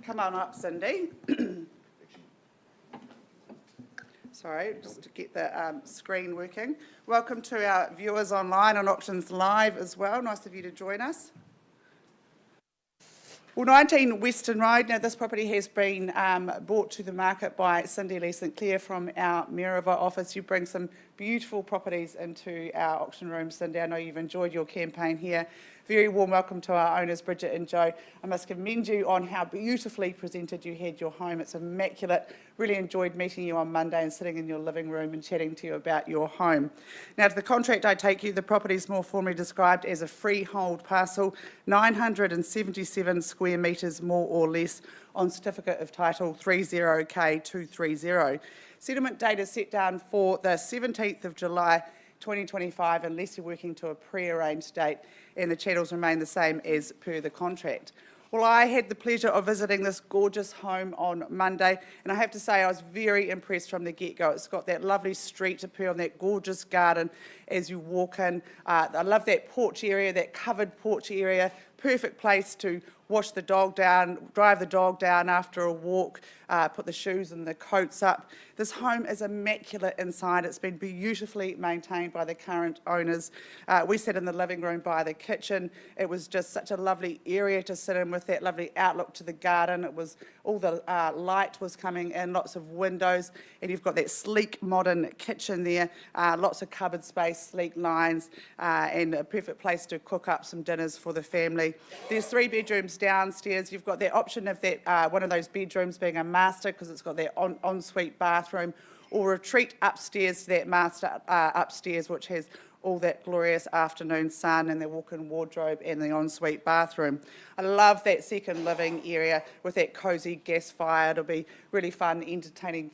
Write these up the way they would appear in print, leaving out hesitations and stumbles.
Come on up, Cindy. Sorry, just to get the screen working. Welcome to our viewers online on Auctions Live as well. Nice of you to join us. Well, 19 Western Road. Now, this property has been brought to the market by Cindy Lee St Clair from our Mayorava office. You bring some beautiful properties into our auction room, Cindy. I know you've enjoyed your campaign here. Very warm welcome to our owners, Bridget and Joe. I must commend you on how beautifully presented you had your home. It's immaculate. Really enjoyed meeting you on Monday and sitting in your living room and chatting to you about your home. Now, to the contract I take you, the property is more formally described as a freehold parcel, 977 square metres more or less, on certificate of title 30K230. Settlement date is set down for the 17th of July 2025 unless you're working to a pre-arranged date, and the chattels remain the same as per the contract. Well, I had the pleasure of visiting this gorgeous home on Monday, and I have to say I was very impressed from the get-go. It's got that lovely street appeal and that gorgeous garden as you walk in. I love that porch area, that covered porch area. Perfect place to wash the dog down, drive the dog down after a walk, put the shoes and the coats up. This home is immaculate inside. It's been beautifully maintained by the current owners. We sat in the living room by the kitchen. It was just such a lovely area to sit in with that lovely outlook to the garden. It was all the light was coming in, lots of windows, and you've got that sleek modern kitchen there, lots of cupboard space, sleek lines, and a perfect place to cook up some dinners for the family. There's 3 bedrooms downstairs. You've got that option of that one of those bedrooms being a master because it's got that ensuite bathroom, or retreat upstairs to that master upstairs, which has all that glorious afternoon sun and the walk-in wardrobe and the ensuite bathroom. I love that second living area with that cosy gas fire. It'll be really fun entertaining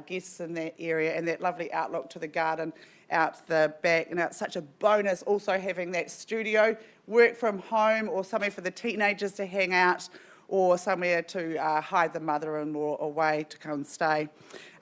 guests in that area, and that lovely outlook to the garden out the back. And it's such a bonus also having that studio, work from home, or somewhere for the teenagers to hang out, or somewhere to hide the mother-in-law away to come and stay.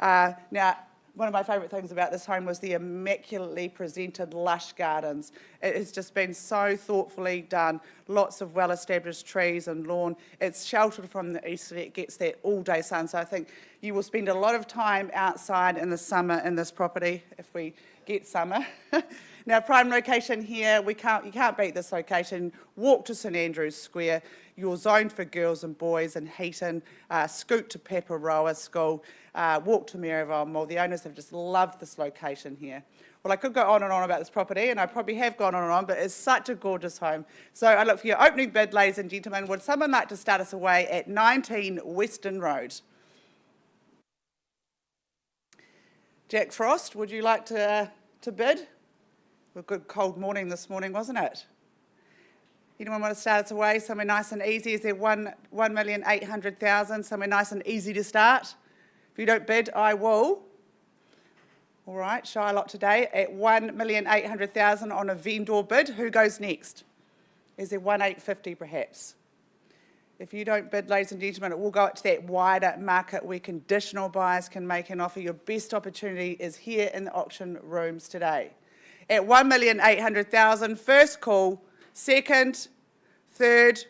Now, one of my favourite things about this home was the immaculately presented lush gardens. It has just been so thoughtfully done. Lots of well-established trees and lawn. It's sheltered from the east, so it gets that all-day sun. So I think you will spend a lot of time outside in the summer in this property, if we get summer. Now, prime location here, you can't beat this location. Walk to St Andrews Square. You're zoned for girls and boys in Heaton. Scoot to Paparoa School. Walk to Mayorava Mall. The owners have just loved this location here. Well, I could go on and on about this property, and I probably have gone on and on, but it's such a gorgeous home. So I look for your opening bid, ladies and gentlemen. Would someone like to start us away at 19 Western Road? Jack Frost, would you like to bid? A good cold morning this morning, wasn't it? Anyone want to start us away somewhere nice and easy? Is there 1,800,000? Somewhere nice and easy to start? If you don't bid, I will. All right, shy lot today at 1,800,000 on a vendor bid. Who goes next? Is there 1,850 perhaps? If you don't bid, ladies and gentlemen, it will go up to that wider market where conditional buyers can make an offer. Your best opportunity is here in the auction rooms today. At 1,800,000, first call, second, third.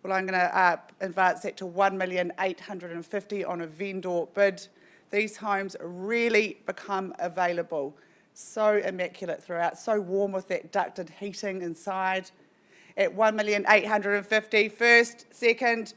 Well, I'm going to advance that to 1,850,000 on a vendor bid. These homes really become available. So immaculate throughout, so warm with that ducted heating inside. At 1,850,000, first, second,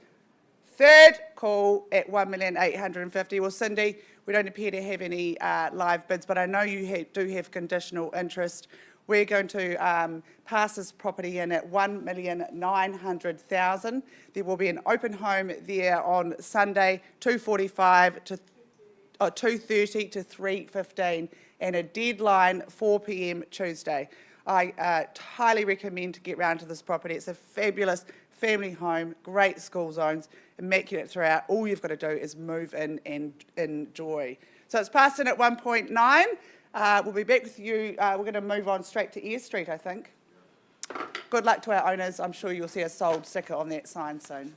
third call at 1,850,000. Well, Cindy, we don't appear to have any live bids, but I know you do have conditional interest. We're going to pass this property in at 1,900,000. There will be an open home there on Sunday, 2:45 to 2:30 to 3:15, and a deadline 4 p.m. Tuesday. I highly recommend to get round to this property. It's a fabulous family home, great school zones, immaculate throughout. All you've got to do is move in and enjoy. So it's passed in at 1.9. We'll be back with you. We're going to move on straight to Eyre Street, I think. Good luck to our owners. I'm sure you'll see a sold sticker on that sign soon.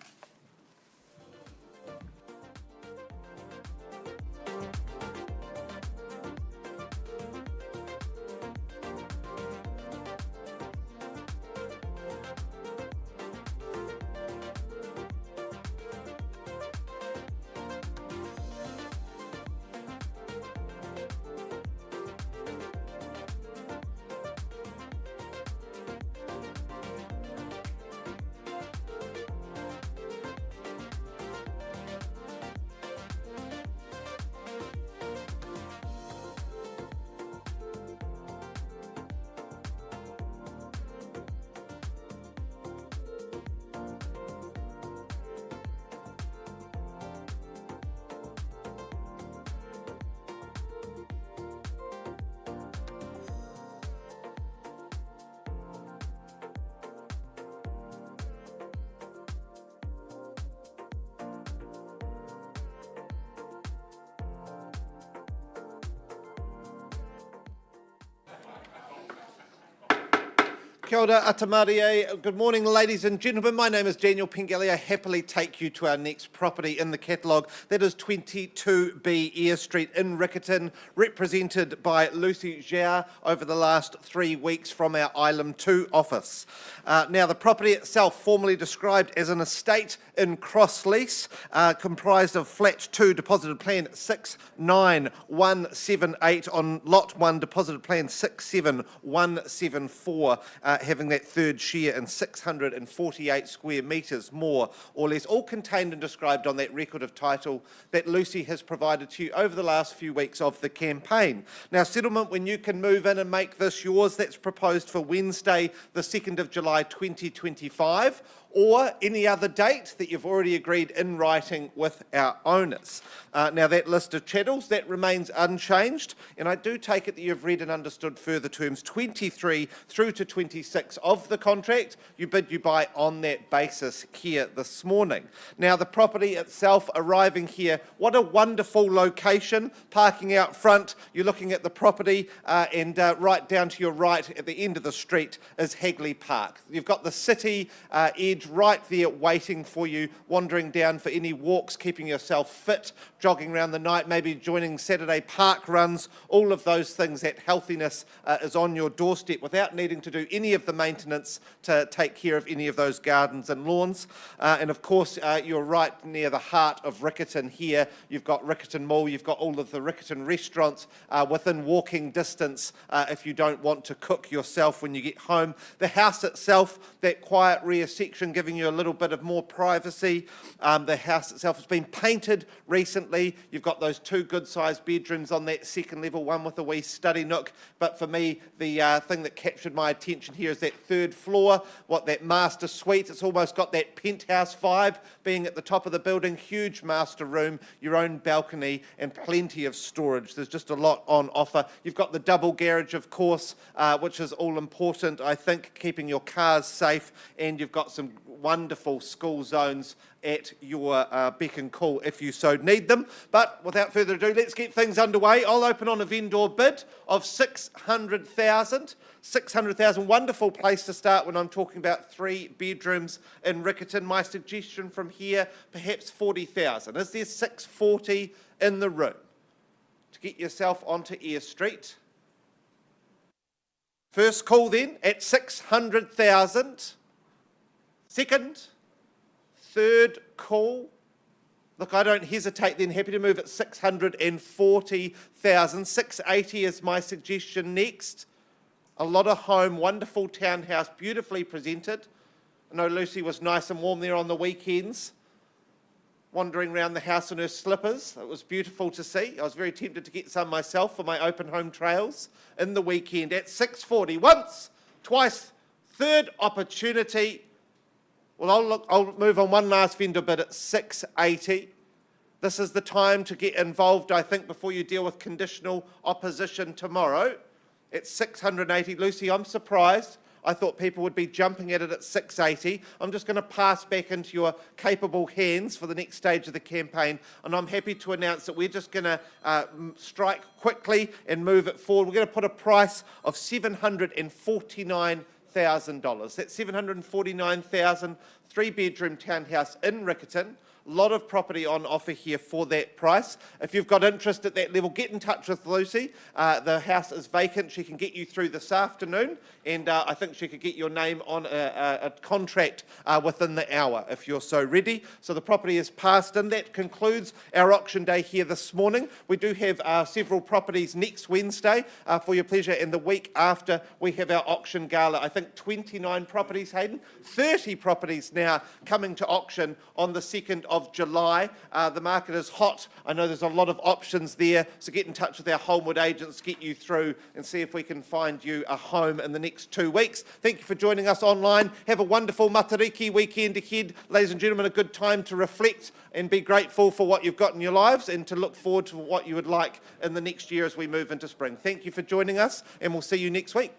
Kia ora, Atamarie. Good morning, ladies and gentlemen. My name is Daniel Pengelly. I happily take you to our next property in the catalogue. That is 22B Eyre Street in Riccarton, represented by Lucy Zhao over the last 3 weeks from our Island 2 office. Now, the property itself, formally described as an estate in cross-lease, comprised of flat 2, deposited plan 69178 on lot 1, deposited plan 67174. Having that third share in 648 square metres, more or less, all contained and described on that record of title that Lucy has provided to you over the last few weeks of the campaign. Now, settlement when you can move in and make this yours, that's proposed for Wednesday, the 2nd of July 2025, or any other date that you've already agreed in writing with our owners. Now, that list of chattels, that remains unchanged, and I do take it that you've read and understood further terms 23 through to 26 of the contract. You bid, you buy on that basis here this morning. Now, the property itself arriving here, what a wonderful location, parking out front, you're looking at the property and right down to your right at the end of the street is Hagley Park. You've got the city edge right there waiting for you, wandering down for any walks, keeping yourself fit, jogging around the night, maybe joining Saturday park runs, all of those things. That healthiness is on your doorstep without needing to do any of the maintenance to take care of any of those gardens and lawns. And of course, you're right near the heart of Riccarton here. You've got Riccarton Mall, you've got all of the Riccarton restaurants within walking distance if you don't want to cook yourself when you get home. The house itself, that quiet rear section, giving you a little bit of more privacy. The house itself has been painted recently. You've got those 2 good-sized bedrooms on that second level, one with a wee study nook. But for me, the thing that captured my attention here is that 3rd floor, that master suite. It's almost got that penthouse vibe, being at the top of the building. Huge master room, your own balcony, and plenty of storage. There's just a lot on offer. You've got the double garage, of course, which is all important, I think, keeping your cars safe, and you've got some wonderful school zones at your beck and call if you so need them. But without further ado, let's get things underway. I'll open on a vendor bid of 600,000. 600,000, wonderful place to start when I'm talking about 3 bedrooms in Riccarton. My suggestion from here, perhaps 40,000. Is there 640 in the room to get yourself onto Eyre Street? First call then at 600,000. Second, third call. Look, I don't hesitate then, happy to move at 640,000. 680 is my suggestion next. A lot of home, wonderful townhouse, beautifully presented. I know Lucy was nice and warm there on the weekends, wandering around the house in her slippers. It was beautiful to see. I was very tempted to get some myself for my open home trails in the weekend at 640. Once, twice, third opportunity. Well, I'll move on one last vendor bid at 680. This is the time to get involved, I think, before you deal with conditional opposition tomorrow. At 680. Lucy, I'm surprised. I thought people would be jumping at it at 680. I'm just going to pass back into your capable hands for the next stage of the campaign, and I'm happy to announce that we're just going to strike quickly and move it forward. We're going to put a price of $749,000. That's $749,000, 3-bedroom townhouse in Riccarton. A lot of property on offer here for that price. If you've got interest at that level, get in touch with Lucy. The house is vacant. She can get you through this afternoon, and I think she could get your name on a contract within the hour if you're so ready. So the property is passed in. That concludes our auction day here this morning. We do have several properties next Wednesday for your pleasure, and the week after we have our auction gala. I think 29 properties, Hayden, 30 properties now coming to auction on the 2nd of July. The market is hot. I know there's a lot of options there, so get in touch with our Holmwood agents, get you through and see if we can find you a home in the next 2 weeks. Thank you for joining us online. Have a wonderful Matariki weekend ahead. Ladies and gentlemen, a good time to reflect and be grateful for what you've got in your lives and to look forward to what you would like in the next year as we move into spring. Thank you for joining us, and we'll see you next week.